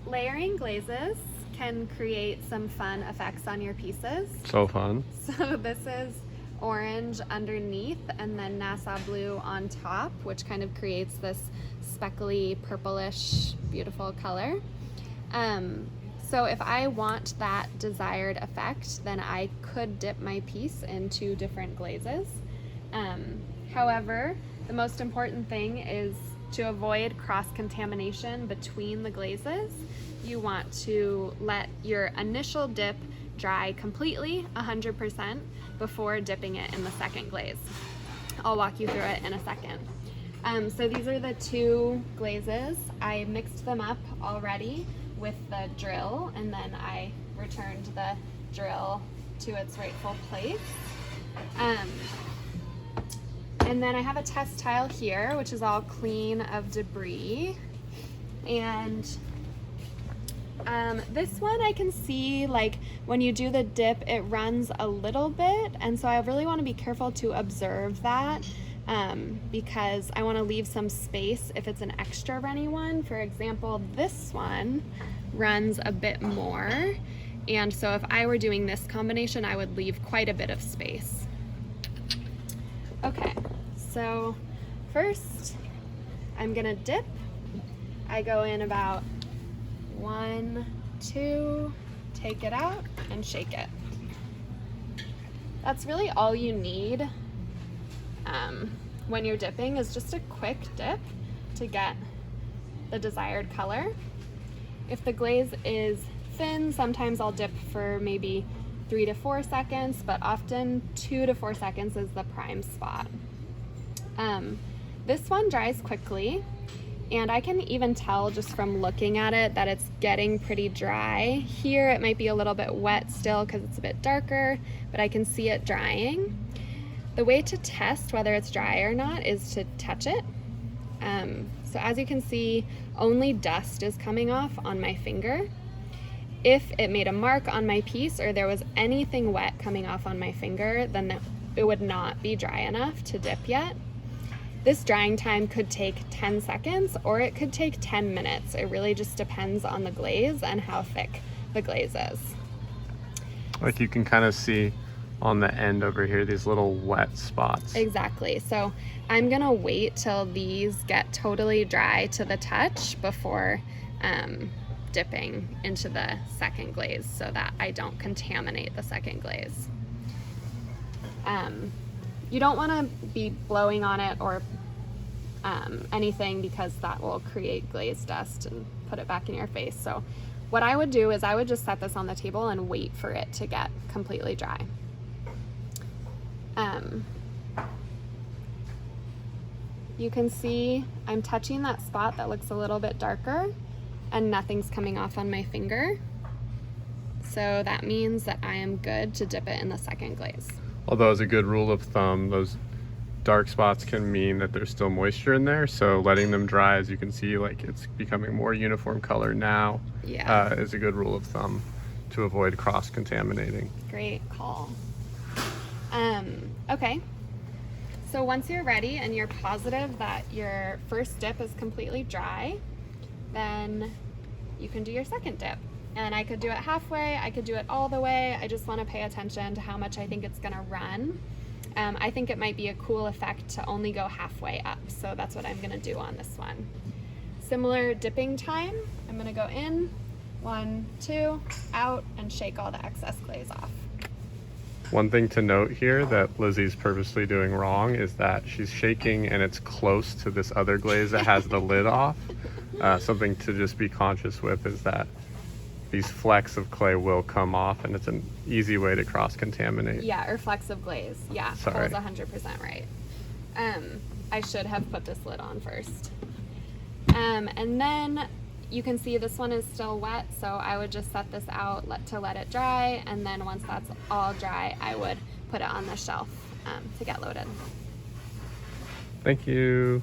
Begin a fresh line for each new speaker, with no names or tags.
Layering glazes can create some fun effects on your pieces.
So fun.
So this is orange underneath and then Nassau blue on top, which kind of creates this speckly purplish beautiful color. So if I want that desired effect, then I could dip my piece in 2 different glazes. However, the most important thing is to avoid cross-contamination between the glazes. You want to let your initial dip dry completely, 100%, before dipping it in the second glaze. I'll walk you through it in a second. So these are the 2 glazes. I mixed them up already with the drill, and then I returned the drill to its rightful place. And then I have a test tile here, which is all clean of debris. And this one I can see, like, when you do the dip, it runs a little bit. And so I really want to be careful to observe that because I want to leave some space if it's an extra runny one. For example, this one runs a bit more. And so if I were doing this combination, I would leave quite a bit of space. Okay, so first I'm gonna dip. I go in about 1, 2, take it out and shake it. That's really all you need when you're dipping, is just a quick dip to get the desired color. If the glaze is thin, sometimes I'll dip for maybe 3 to 4 seconds, but often 2 to 4 seconds is the prime spot. This one dries quickly, and I can even tell just from looking at it that it's getting pretty dry. Here it might be a little bit wet still because it's a bit darker, but I can see it drying. The way to test whether it's dry or not is to touch it. So as you can see, only dust is coming off on my finger. If it made a mark on my piece or there was anything wet coming off on my finger, then it would not be dry enough to dip yet. This drying time could take 10 seconds or it could take 10 minutes. It really just depends on the glaze and how thick the glaze is.
Like you can kind of see on the end over here, these little wet spots.
Exactly. So I'm gonna wait till these get totally dry to the touch before dipping into the second glaze so that I don't contaminate the second glaze. You don't want to be blowing on it or anything because that will create glaze dust and put it back in your face. So what I would do is I would just set this on the table and wait for it to get completely dry. You can see I'm touching that spot that looks a little bit darker and nothing's coming off on my finger. So that means that I am good to dip it in the second glaze.
Although as a good rule of thumb, those dark spots can mean that there's still moisture in there. So letting them dry, as you can see, like it's becoming more uniform color now,
Yeah.
Is a good rule of thumb to avoid cross-contaminating.
Great call. Okay. So once you're ready and you're positive that your first dip is completely dry, then you can do your second dip. And I could do it halfway, I could do it all the way. I just want to pay attention to how much I think it's gonna run. I think it might be a cool effect to only go halfway up, so that's what I'm gonna do on this one. Similar dipping time, I'm gonna go in, 1, 2, out, and shake all the excess glaze off.
One thing to note here that Lizzie's purposely doing wrong is that she's shaking and it's close to this other glaze that has the lid off. Something to just be conscious with is that these flecks of clay will come off, and it's an easy way to cross-contaminate.
Yeah, or flecks of glaze. Yeah,
Sorry.
Cole's 100% right. I should have put this lid on first. And then you can see this one is still wet, so I would just set this out to let it dry, and then once that's all dry, I would put it on the shelf to get loaded.
Thank you.